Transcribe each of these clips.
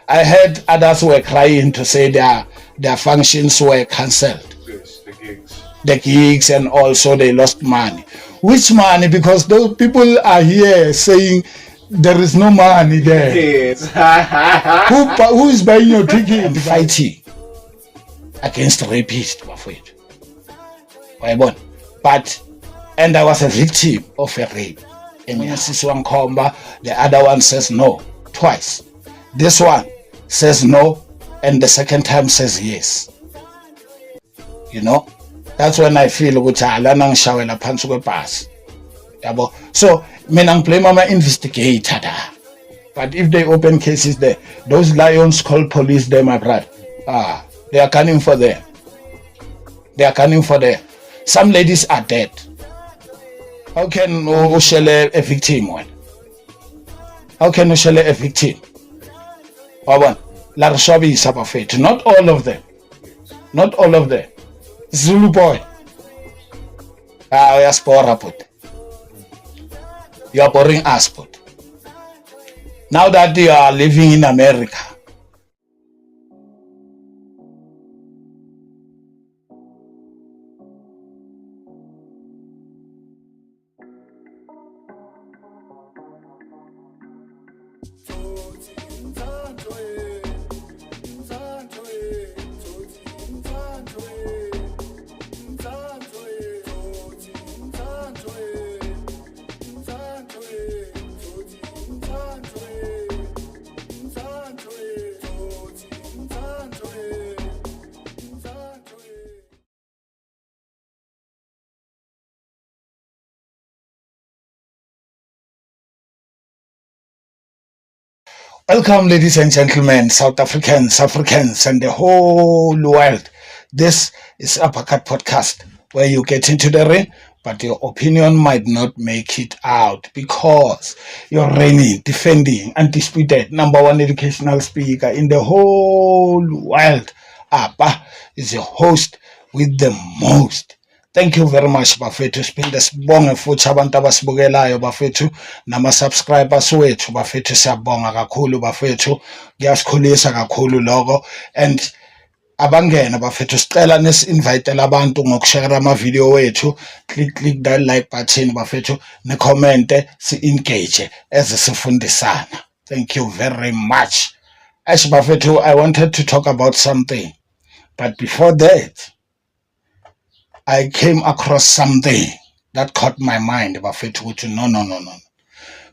I heard others were crying to say their functions were cancelled. Yes, the gigs, and also they lost money. Which money? Because those people are here saying there is no money there. Yes. Who is buying your ticket? Fighting against rapists, but and I was a victim of a rape. And the other one says no twice. This one says no, and the second time says yes. You know, that's when I feel which I learn and shower la phansi kwepass. Yabo. So mina blame my investigator. But if they open cases there, those lions call police there, my brother. They are coming for them. They are coming for them. Some ladies are dead. How can you shell a victim one? How can you shell a victim? Not all of them. Not all of them. Zulu boy. You are boring us, but now that you are living in America, welcome, ladies and gentlemen, South Africans, and the whole world. This is Uppercut Podcast, where you get into the ring, but your opinion might not make it out because you're reigning, defending, undisputed #1 educational speaker in the whole world. Appa is your host with the most. Thank you very much bafethu, siphinde sibonge futhi abantu abasibukelayo bafethu nama-subscribers wethu bafethu, siyabonga kakhulu bafethu, kuyasikhulisa kakhulu lokho. And abangena bafethu, sicela nesi-invitele abantu ngokushare ama-video wethu, click that like button bafethu, ne-commente, si-engage eze sifundisana. Thank you very much. As bafethu, I wanted to talk about something, but before that I came across something that caught my mind, bafethu, no,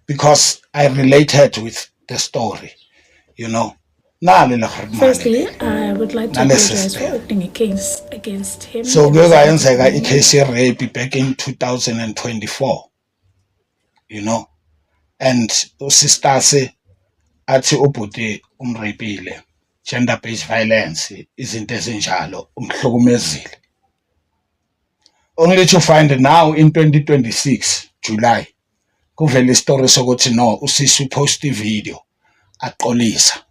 because I related with the story, you know. Firstly, I would like to apologize for opening a case against him. So kuyenzeka icase rape back in 2024, you know, and usistase athi ubhuti umrapile, gender based violence, izinto ezinjalo, umhlukumezile. Only to find now in 2026 July kuvela istory sokuthi no, usisi post video aqolisa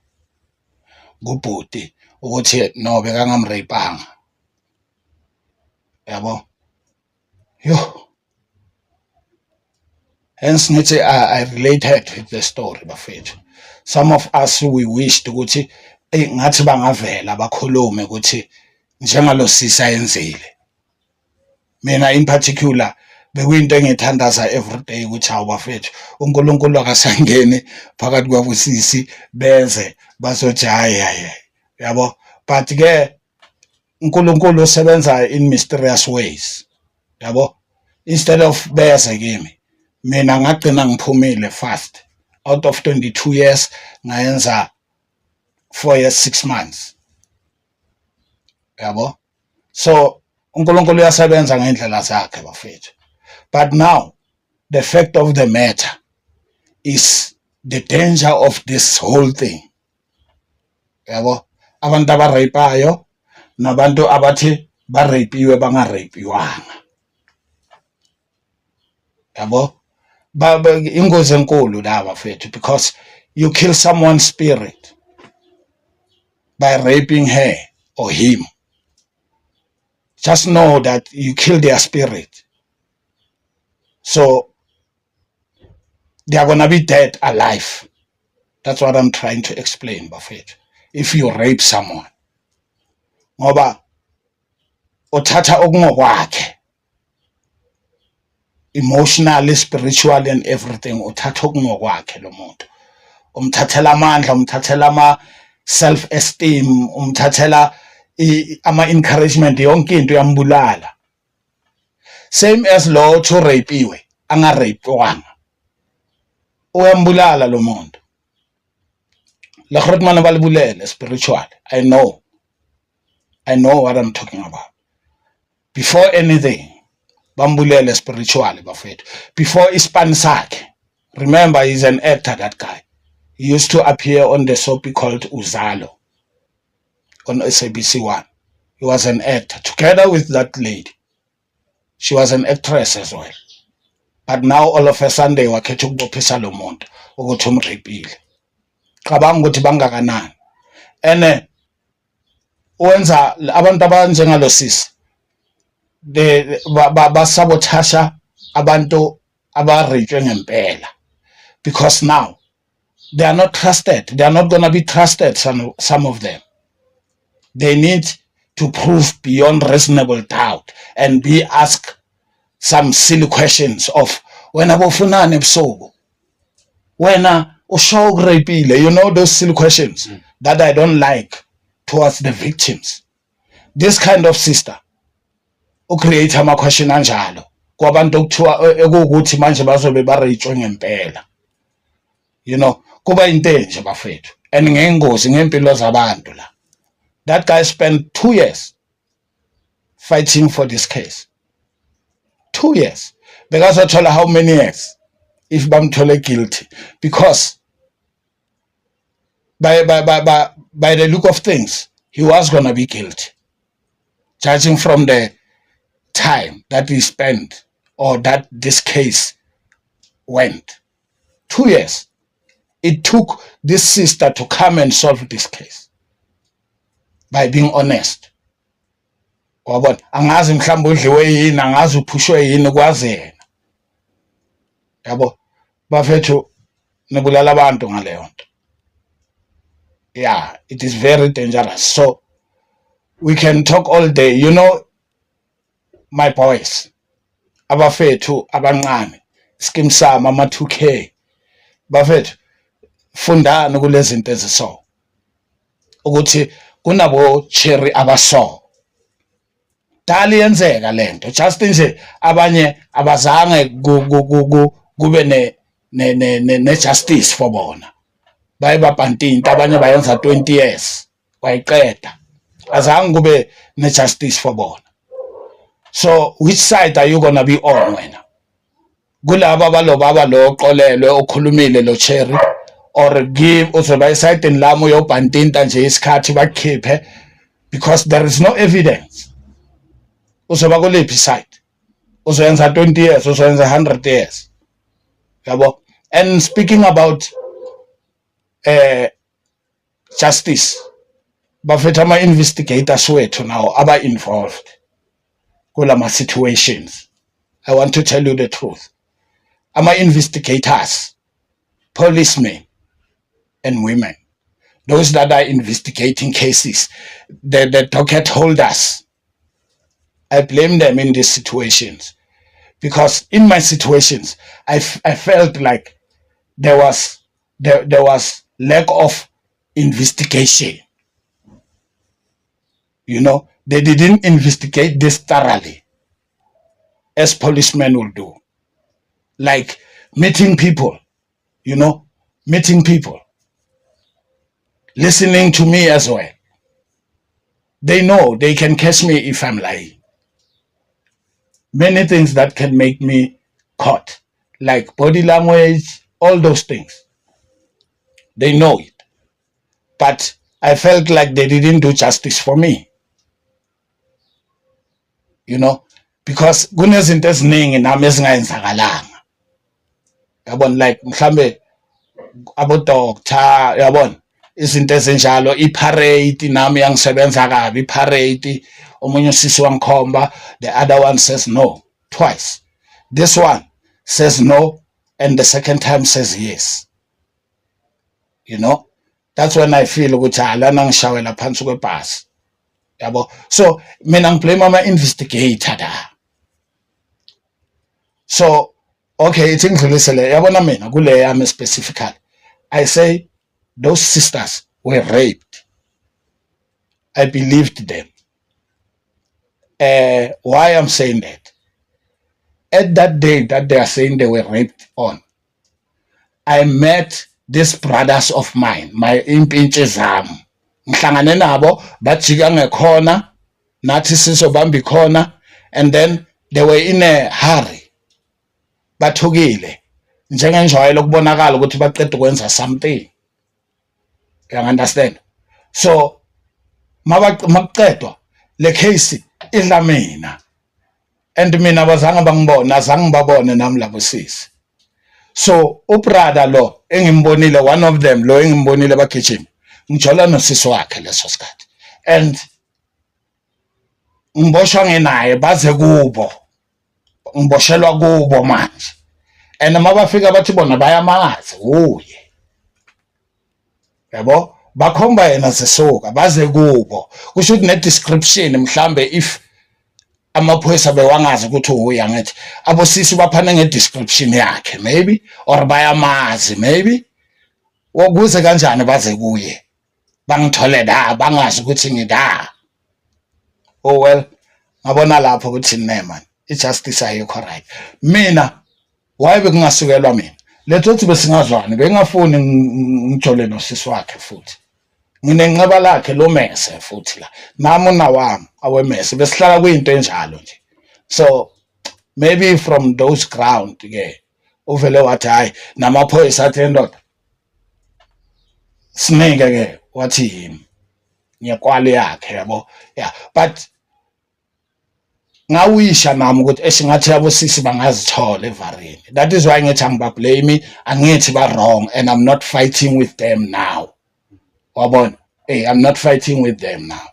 kubhuti ukuthi no bekangamrapanga. Yabo. Yo. Hence ngithi I related with the story bafethu. Some of us we wished ukuthi ngathi bangavela bakhulume ukuthi njengalo sisa yenzile. Mina in particular bekuyinto engithandaza everyday ukuthi awubafethu uNkulunkulu akasangene phakathi kwabusisi beze bazojaya, yabo. But ke uNkulunkulu usebenza in mysterious ways, yabo. Instead of beze kimi, mina ngagcina ngiphumile fast. Out of 22 years ngayenza 4 years 6 months, yabo. So uNkulunkulu uyasebenza ngendlela zakhe bafethu. But now the fact of the matter is the danger of this whole thing, yabo. Abantu abarapeayo nabantu abathi barapiwe bangarapiwanga, yabo. Ingozi enkulu la bafethu, because you kill someone's spirit by raping her or him. Just know that you kill their spirit. So they are gonna be dead alive. That's what I'm trying to explain, Buffett. If you rape someone, ngoba uthatha okungokwakhe, emotionally, spiritually, and everything, uthatha okungokwakhe lo muntu. Umthathela amandla, umthathela ama self-esteem, umthathela ama-encouragement, yonke into yambulala. Same as lo othi urapiwe, angarapewanga. Uyambulala lo muntu. Le gore ke mana ba le bulele spiritually. I know what I'm talking about. Before anything, bambulele spiritually, bafethu. Before ispan sakhe. Remember, he's an actor, that guy. He used to appear on the soapy called Uzalo on SABC1. He was an actor together with that lady. She was an actress as well. But now all of a sudden they were wakhetha ukubophisa lo muntu ukuthi umrapile. Cabanga ukuthi bangakanani. And wenza abantu abanjengalo sisi basabotasha abantu abarejwe ngempela, because now they are not trusted. They are not going to be trusted, some of them. They need to prove beyond reasonable doubt and be asked some silly questions of wena bofunani ebusuku, wena usho ukurapile, you know, those silly questions that I don't like towards the victims. This kind of sister ucreate ama-question anjalo kwabantu okuthiwa ekuwukuthi manje bazobe barejwe ngempela, you know, kuba into enje bafethu, and ngengozi ngempilo zabantu la. That guy spent 2 years fighting for this case. 2 years. Because I told her how many years if bamthole guilty, because by the look of things he was going to be guilty, judging from the time that he spent or that this case went. 2 years it took this sister to come and solve this case by being honest. Wabona, angazi mhlawumbe udliwe yini, angazi uphushwe yini kwazena. Yabo bafethu nibulala abantu ngaleyo nto. Yeah, it is very dangerous. So we can talk all day, you know, my boys, abafethu abancane, skim sama ama 2K. Bafethu fundani kulezi zinto eziso, ukuthi kunabo cherry abaso. Dali yenzeka lento, just nje abanye abazange kube ne justice for bona. Baye bapantinta, abanye bayenza 20 years wayiqeda, azange kube ne justice for bona. So which side are you going to be on wena? Kulaba balobaba lo oqolelwe okhulumile lo cherry, or give uzoba isayidini lami uyobhantinta nje isikhathi bakhiphe, because there is no evidence. Uzoba kulephi side? Uzoyenza 20 years, uzoyenza 100 years. Yabo. And speaking about justice, bafethu ama investigators wethu now aba involved kulama situations. I want to tell you the truth. Ama investigators, policemen and women, those that are investigating cases, the docket holders, I blame them in these situations, because in my situations I felt like there was lack of investigation. You know, they didn't investigate this thoroughly as policemen will do, like meeting people, you know, meeting people, listening to me as well. They know they can catch me if I'm lying. Many things that can make me caught, like body language, all those things. They know it. But I felt like they didn't do justice for me. You know, because kunezinto eziningi nami ezingayenzakalanga. Yabona, like mhlambe abo doctor, yabona, izinto ezinjalo, iparade nami yangisebenza kabi, iparade, omunye usisi wangikhomba, the other one says no twice. This one says no and the second time says yes. you know. That's when I feel ukuthi lana ngishawela phansi kwebhasi, yabo. So mina ngiblame ama-investigator da. So okay, ithi ngidlulisele, yabona mina kule yami specifically, I say those sisters were raped. I believed them. Why I'm saying that? At that day that they are saying they were raped on, I met these brothers of mine, my impintshi zami. Ngihlangane nabo bajika ngekhona, nathi sizobamba ikhona, and then they were in a hurry. Bathukile. Njengenjwayelo ukubonakala ukuthi baqeda ukwenza something. You understand? So makuqedwa le case idla mina, and mina bazange bangibona, azange babone nami labo sisi. So ubrother lo engimbonile, one of them lo engimbonile bagijima, ngijola nosisi wakhe leso sikhathi, and ngiboshwa ngenaye baze kubo, ngiboshelwa kubo manje, and mabafika bathi bona bayamazi uye, yabo, bakhomba yena zisuka baze kubo, kusho ukuthi ne description mhlambe if amaphoyisa bewangazi ukuthi uya ngathi abosisi baphana nge-description yakhe maybe, or bayamazi maybe, ukuze kanjani baze kuye bangithole da bangazi ukuthi ngida. Oh well, ngabona lapho ukuthi ne man ijustice ayikho right. Mina why bekungasukelwa mina lethothi besingazwani, bengafuni ngijole nosisi wakhe futhi, nginenqaba lakhe lo mese futhi la nami unawami awemese besihlala kuyinto enjalo nje. So maybe from those ground ke uvele wathi hayi namaphoyisa athi ndoda sinike ke wathi yimi ngekwale yakhe, yabo. Yeah, but ngawisha nami ukuthi esingathi abosisi bangazithola evareni. That is why ngithi angibablame, angithi ba wrong, and I'm not fighting with them now. Wabona? Hey, I'm not fighting with them now.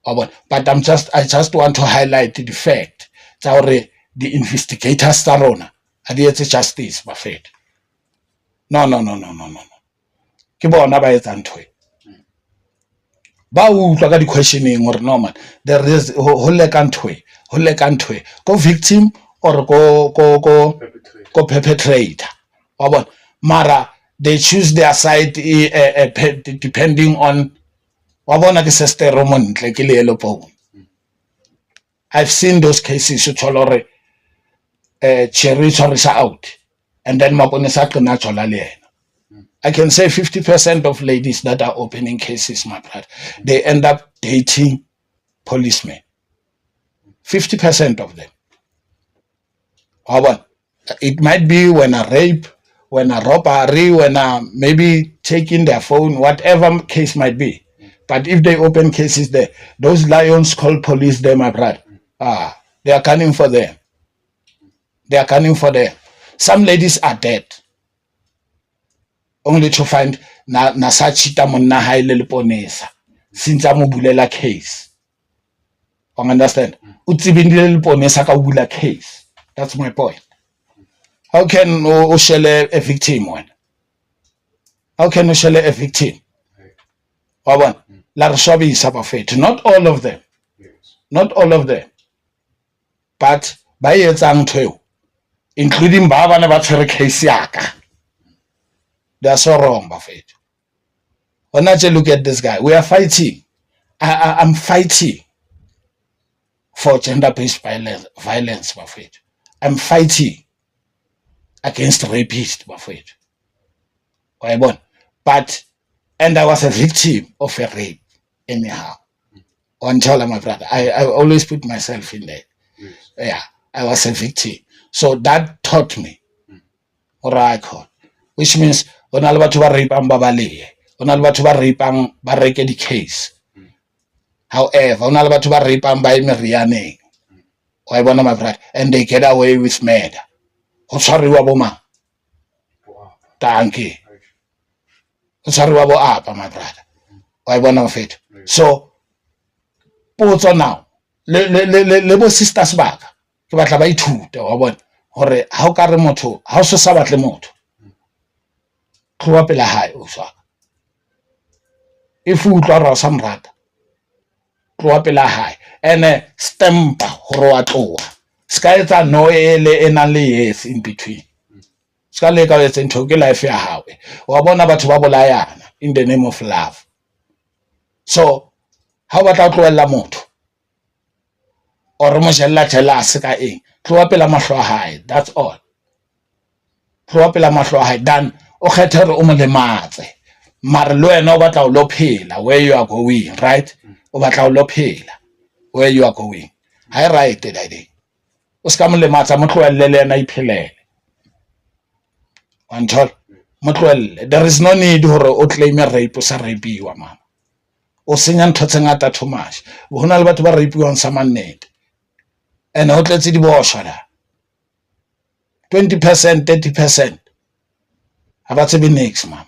Wabona? But I just want to highlight the fact that the investigators tarona adietse justice bafethu. No. Ke bona ba etsa ntwe. Ba utlwa ka di questioning or no man, there is ho leka ntwe go victim or go perpetrator. Wabona? Mara they choose their side depending on wabona ke sestero montle ke le yellow po. I've seen those cases to tolerate cherry out, and then maponesa qina jola le yena. I can say 50% of ladies that are opening cases, my brother, they end up dating policemen. 50% of them. It might be when a rape, when a robbery, when a maybe taking their phone, whatever case might be. But if they open cases there, those lions call police there, my brother. They are coming for them. They are coming for them. Some ladies are dead. Only to find na sachita monna haile liponesa since amubulela case. You understand? Utsibindile liponesa ka bula case. That's my point. How can you share a victim one? How can you share a victim? Not all of them. Not all of them. But by etsang tho, including baba na ba tshwere case yaka. They are so wrong, Buffett. When I look at this guy, we are fighting. I'm fighting for gender-based violence, Buffett. I'm fighting against rapists, Buffett. But, and I was a victim of a rape, anyhow. Until my brother, I always put myself in there. Yeah, I was a victim. So that taught me, which means on all batho ba rapang babalehe, on all batho ba rapang ba reke di case. However, on all batho ba rapang ba merianeng. Wa bona my brother, and they get away with murder. Ho tshwariwa bo mang? Tanki. Ho tshwariwa bo apa my brother. Wa bona mfethu. So potso now, le bo sisters ba ka ke batla ba ithute wa bona hore ha o ka re motho ha o se sa batle motho tloa pela hae o swa if o utlwa ra sa mrata tloa pela hae ene stampa hore wa tloa ska etsa no ele ena le yes in between ska le ka etsa ntho ke life ya hawe wa bona batho ba bolayana in the name of love. So ha ba tla tloela motho or mo jella jealous ka eng tloa pela mahlo a hae, that's all. Tloa pela mahlo a hae dan o kgethe re o mo lematse mara lo ena o batla o lo phela where you are going, right? O batla o lo phela where you are going. Hi right daddy. O ska mo lematsa mo tloelle le ena iphelele. Until mo tloelle, there is no need hore o claim rape o sa rapiwa mama. O senya ntho tse ngata too much. Hona le batho ba rapiwang sa mannete. And ho tletse di boshwa la 20%, 30%. About to be next, mama.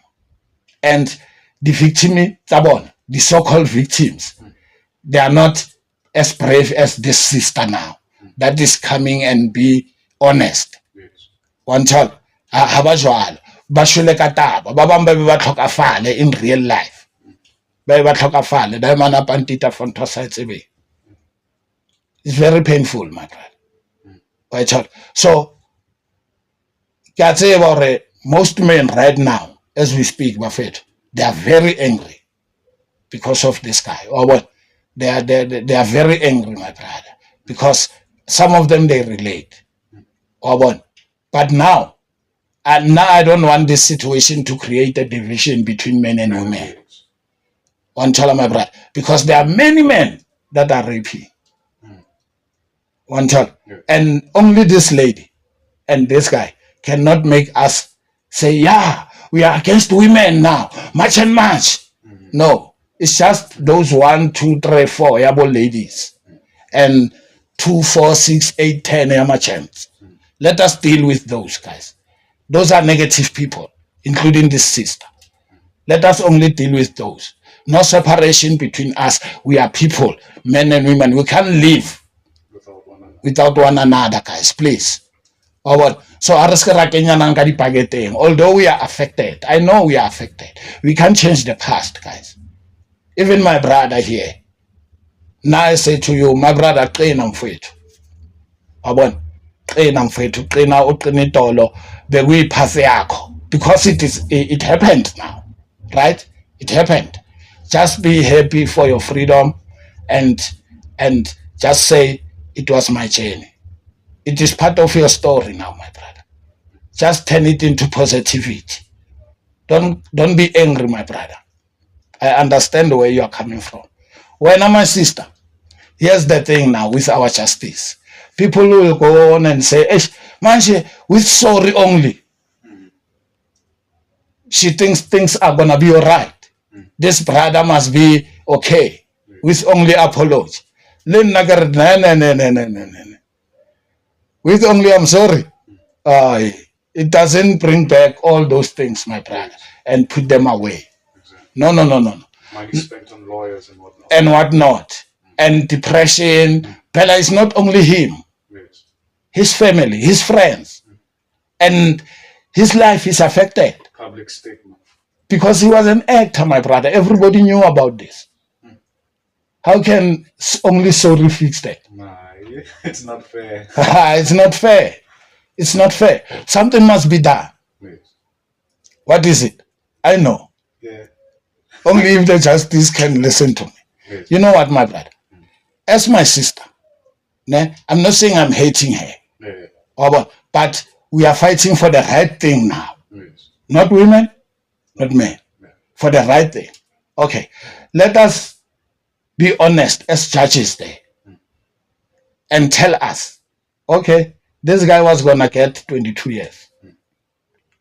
And the victim, the so-called victims, they are not as brave as this sister now that is coming and be honest. One child, habajwal, bashule kataba, babamba ba tlhokafale in real life. Ba tlhokafale, da mana pantita fontosa tsebe. It's very painful, my brother. So, most men right now, as we speak, Buffett, they are very angry because of this guy. Or what? They are very angry, my brother, because some of them they relate. Or what? But now I don't want this situation to create a division between men and women. One tell my brother, because there are many men that are raping. One tell, and only this lady and this guy cannot make us say, yeah, we are against women now, much and much. No, it's just those 1, 2, 3, 4 yabo ladies and 2, 4, 6, 8, 10 yamachans. Let us deal with those guys. Those are negative people, including this sister. Let us only deal with those. No separation between us. We are people, men and women. We can't live without one another, guys, please. So although we are affected, I know we are affected. We can't change the past, guys. Even my brother here. Now I say to you, my brother, qina mfowethu. Wabona? Qina mfowethu, qina uqina itolo bekuyiphase yakho, because it happened now. Right? It happened. Just be happy for your freedom and just say it was my journey. It is part of your story now, my brother. Just turn it into positivity. Don't be angry, my brother. I understand where you are coming from. When I'm my sister, here's the thing now with our justice. People will go on and say, Manje, with sorry only. She thinks things are gonna be all right. This brother must be okay with only apology. No. With only I'm sorry. It doesn't bring back all those things, my brother, and put them away. Exactly. No. Money spent on lawyers and whatnot. And whatnot. And depression. Bella is not only him. Yes. His family, his friends. And his life is affected. Public statement. Because he was an actor, my brother. Everybody knew about this. How can only sorry fix that? Nah, it's not fair. It's not fair. It's not fair. Something must be done. Yes. What is it? I know. Yeah. Only if the justice can listen to me. Yes. You know what, my brother? As my sister, I'm not saying I'm hating her. Yeah. But we are fighting for the right thing now. Yes. Not women, not men. Yeah. For the right thing. Okay. Let us be honest as judges there. And tell us, okay, this guy was gonna get 22 years.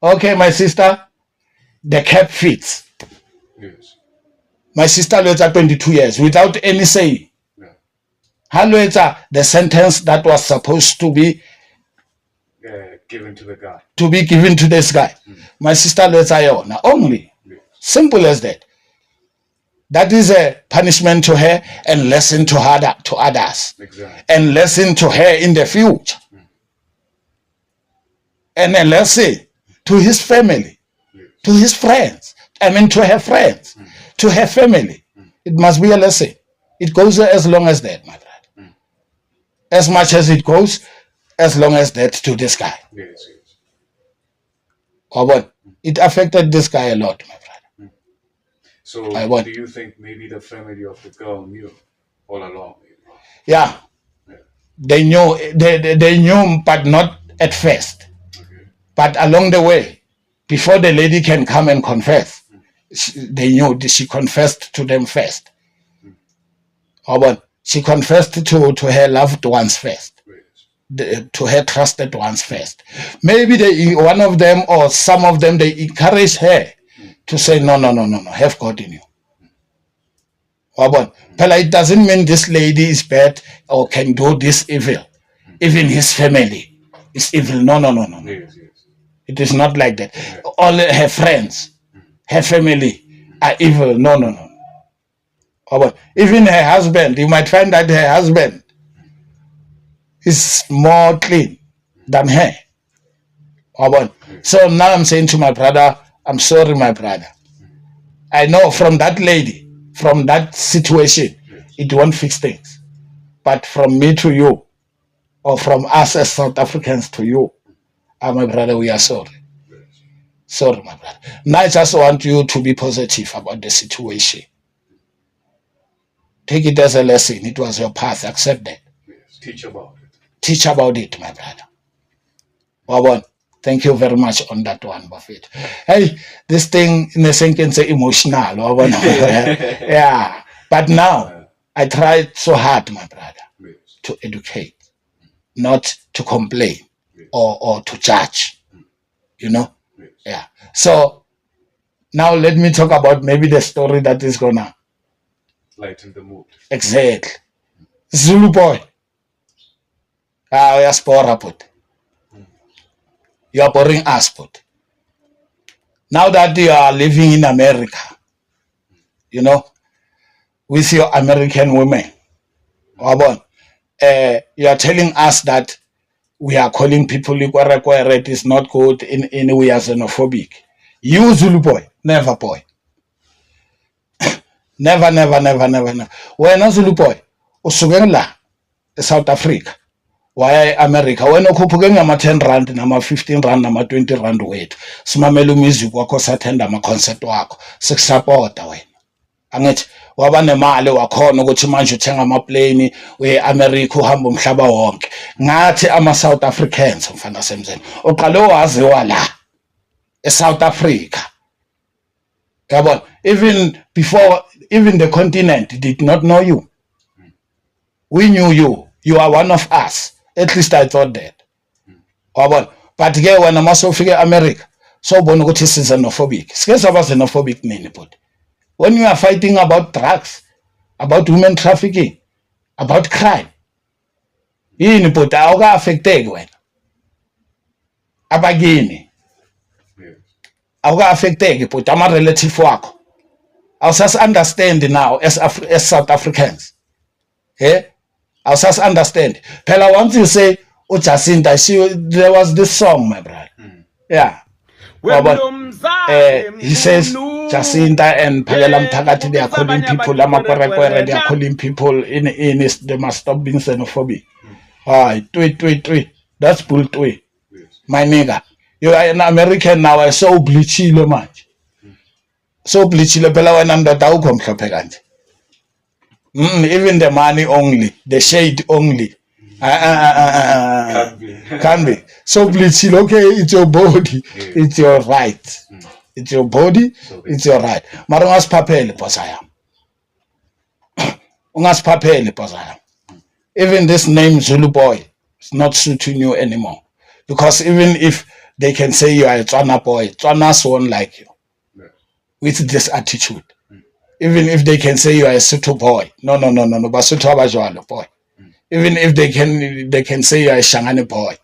Okay, my sister, the cap fits. Yes. My sister lets 22 years without any say. How later the sentence that was supposed to be given to the guy. To be given to this guy. My sister lets now only. Yes. Simple as that. That is a punishment to her and lesson to her, to others. Exactly. And lesson to her in the future. And a lesson to his family, to his friends. To her friends, to her family. It must be a lesson. It goes as long as that, my brother. As much as it goes, as long as that to this guy. Yes, yes. But it affected this guy a lot, my brother. So do you think maybe the family of the girl knew all along? Yeah. They knew, they knew, but not at first. Okay. But along the way, before the lady can come and confess, they knew she confessed to them first. But she confessed to her loved ones first, to her trusted ones first. Maybe one of them or some of them, they encourage her to say, no, have God in you. But it doesn't mean this lady is bad or can do this evil. Even his family is evil. No. Yes, yes. It is not like that. All her friends, her family are evil. No. But even her husband, you might find that her husband is more clean than her. So now I'm saying to my brother, I'm sorry, my brother. I know from that lady, from that situation, it won't fix things. But from me to you, or from us as South Africans to you, my brother, we are sorry. Sorry, my brother. Now I just want you to be positive about the situation. Take it as a lesson. It was your path. Accept that. Yes. Teach about it. Teach about it, my brother. Wabon, thank you very much on that one, Buffett. Hey, this thing in a sense can say emotional. Wabon. Yeah. But now, I tried so hard, my brother, to educate, not to complain or to judge. You know? Yeah. So, now let me talk about maybe the story that is gonna lighten the mood. Exactly. Zulu boy. Uyasipora but. You are boring us but. Now that you are living in America, you know, with your American women, you are telling us that we are calling people it is not good in we are xenophobic. You Zulu boy, never boy. Never. Wena Zulu boy, usuke la South Africa. Why America? Wena ukhuphuke ngama-10 rand nama-15 rand nama-20 rand wethu. Simamela umusic wakho sathenda ama-concert wakho. Sikusupporta wena. Angithi waba nemali wakhona ukuthi manje uthenga ama-plane we-America uhamba umhlaba wonke. Ngathi ama-South Africans mfana semzeni. Uqale waziwa la eSouth Africa. Yabona, even before the continent did not know you. We knew you. You are one of us. At least I thought that. But ke when I'm also figure America, so bona ukuthi is xenophobic. Sike saba xenophobic nini but. When you are fighting about drugs, about women trafficking, about crime, yini but awuka affecteke wena. Abagini. Awuka affecteke but ama relative wakho. I'll just understand now as South Africans. Yeah? I'll just understand. Pela, once you say, oh, Jacinta, there was this song, my brother. Yeah. He says, Jacinta and Pela Mtakati, they are calling people, they are calling people they must stop being xenophobic. Tweet. That's bull tweet. My nigga. You are an American now, I so bleachile much. So bleachile, Pela, when I'm the Taukom Kapegant. Even the money only, the shade only. Can be. So please, okay, it's your body, it's your right. It's your body, it's your right. Marangas papel posaya. Ungas papel posaya. Even this name Zulu boy is not suiting you anymore. Because even if they can say you are a Tswana boy, Tswanas won't like you with this attitude. Even if they can say you are a Sotho boy. No. Basotho abajwalo boy. Even if they can say you are a Shangani boy.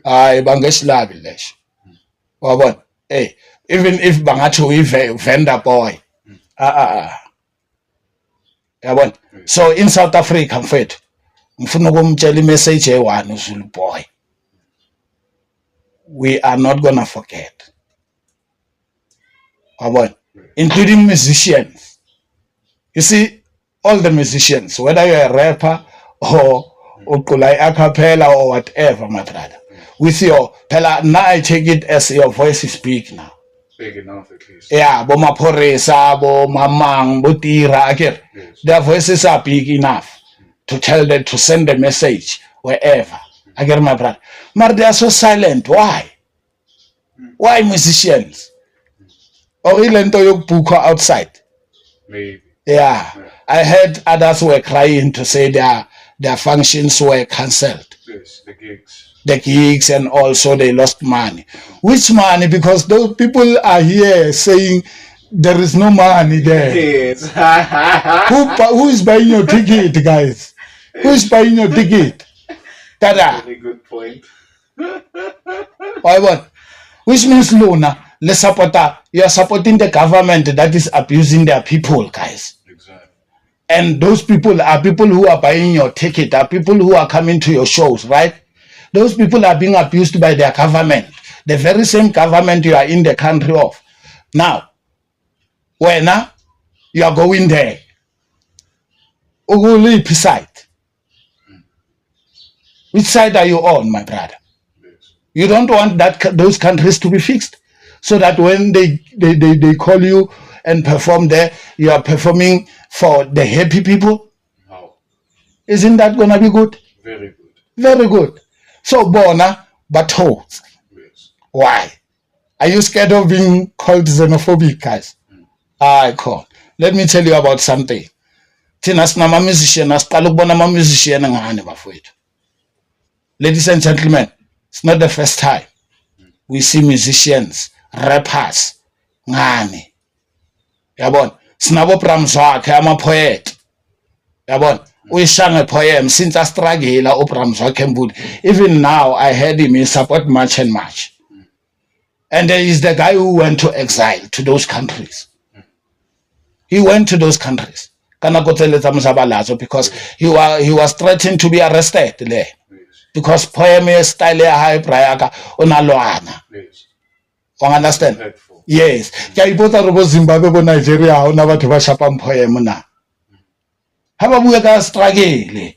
Bangeslabi lesh. Wabona. Hey, even if bangathi vendor boy. Yabona. So in South Africa mfethu ngifuna ukumtshela imessage eyi-1 uZulu boy. We are not gonna forget. Wabona. Including musicians. You see, all the musicians, whether you're a rapper or a cappella or whatever, my brother, with your pela, now I take it as your voice is big now. Big enough at least. Yeah, bo maphorisa, bo mamang, bo tira, yes. Their voices are big enough to tell them to send a message wherever. I get my brother. But they are so silent. Why? Why musicians? Or even though you book outside. Maybe. Yeah. I heard others were crying to say their functions were cancelled. Yes, the gigs. The gigs, and also they lost money. Which money? Because those people are here saying there is no money there. Yes. Who is buying your ticket, guys? Who is buying your ticket? Tada. Very good point. Why what? Which means Luna, let's supporter. You are supporting the government that is abusing their people, guys. Exactly. And those people are people who are buying your ticket, are people who are coming to your shows, right? Those people are being abused by their government. The very same government you are in the country of. Now, when you are going there, which side are you on, my brother? Yes. You don't want those countries to be fixed, so that when they call you and perform there, you are performing for the happy people. How? Isn't that gonna be good? Very good. Very good. So Bona, but hoes. Yes. Why? Are you scared of being called xenophobic, guys? I call. Let me tell you about something. Ladies and gentlemen, it's not the first time we see musicians, rappers, ngani. Yabon, snabo Pramzwakhe, I'm a poet. Yabon, we sang a poem since I struggle. Even now, I heard him in support March and March. And there is the guy who went to exile to those countries. He went to those countries because he was threatened to be arrested there. Because poem is style high priaka unalwana. Yes. You understand? Dreadful. Yes. Zimbabwe bo Nigeria ona batho ba shapang poem na. Ha ba bua ka struggle. Yes.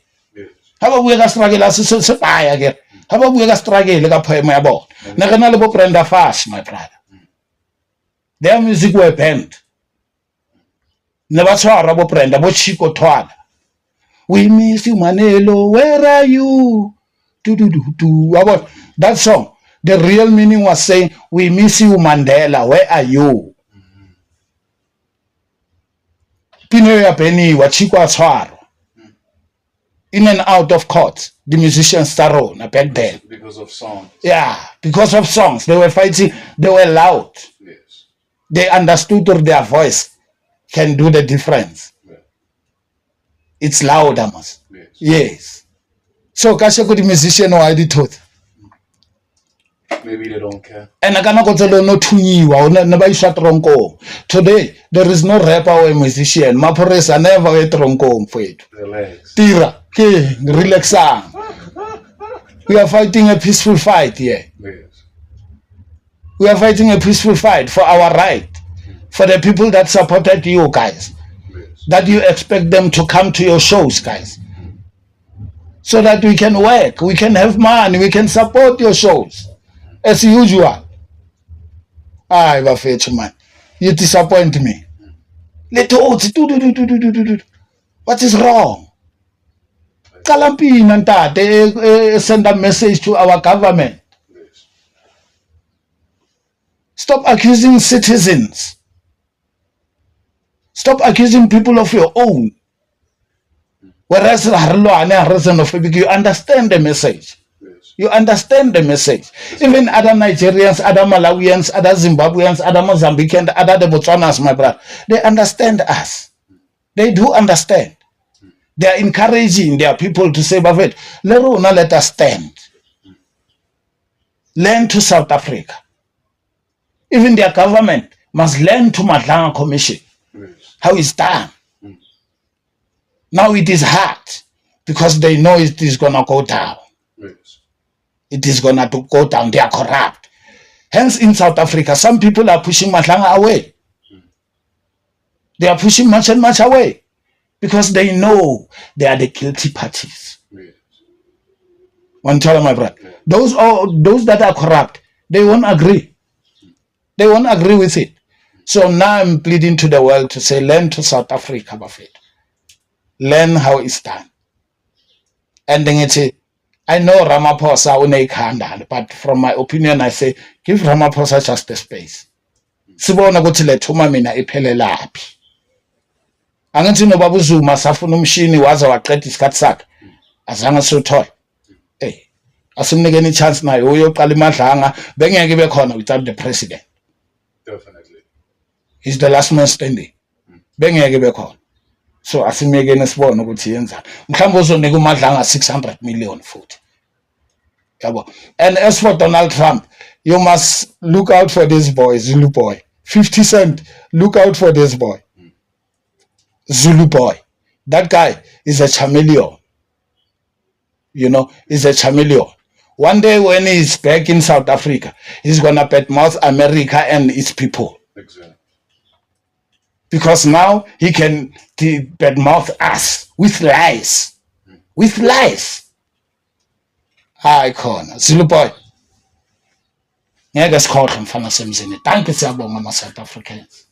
Ha ba bua ka struggle se baya ke. Ha ba bua ka struggle ka poem ya bona. Na rena le bo Brenda Fassie, my brother. Their music were banned. Ne ba tshwara bo Brenda bo Chico Twala. We miss you Manelo, where are you? That song, the real meaning was saying, we miss you Mandela, where are you? Pino ya Penny wa Chico Atwaro. In and out of court, the musicians started back then. Because of songs. Yeah, because of songs. They were fighting, they were loud. Yes. They understood their voice can do the difference. Yeah. It's loud, Amos. Yes. Yes. So, Kashako the musician or I did taught. Maybe they don't care. And I cannot go to no never shot ronko. Today, there is no rapper or musician. Maporesa never wait ronko for it. Relax. Tira, okay, relax. We are fighting a peaceful fight here. Yes. We are fighting a peaceful fight for our right. For the people that supported you guys. Yes. That you expect them to come to your shows, guys. So that we can work, we can have money, we can support your shows. As usual. Ah, Bafetch man. You disappoint me. What is wrong? Kalampina ntate send a message to our government. Yes. Stop accusing citizens. Stop accusing people of your own. Whereas you understand the message. Yes. You understand the message. Even other Nigerians, other Malawians, other Zimbabweans, other Mozambicans, other the Botswanas, my brother, they understand us. They do understand. They are encouraging their people to say, Buffett, let us stand. Learn to South Africa. Even their government must learn to Madlanga Commission. Yes. How it's done. Now it is hard because they know it is going to go down. Yes. It is going to go down. They are corrupt. Hence, in South Africa, some people are pushing Madlanga away. They are pushing much and much away. because they know they are the guilty parties. Yes. One tell my brother, those that are corrupt, they won't agree. They won't agree with it. So now I'm pleading to the world to say, learn to South Africa, Buffett. Learn how it's done. And then it's I know Ramaphosa unekhanda, but from my opinion, I say give Ramaphosa just the space. Sibona ukuthi le thuma mina iphelelaphi. Angithi noBaba uZuma safuna umshini waze waqeda isikhathi sakhe. Azange sithole. Asimnikeni chance naye uyoqala imadlanga bengeke ibe khona without the president. Definitely. He's the last man standing. Bengeke ibe khona. So asimekeni sibone ukuthi yenzani. Mhlawumbe uzonika umadlanga 600 million futhi. Yabo. And as for Donald Trump, you must look out for this boy, Zulu boy. 50 Cent, look out for this boy. Zulu boy. That guy is a chameleon. You know, he's a chameleon. One day when he's back in South Africa, he's going to badmouth America and its people. Exactly. Because now he can badmouth us with lies. With lies. Hayi khona. Zulu boy. Ngeke sikhohle mfana semzini. Thank you siyabonga ama South Africans.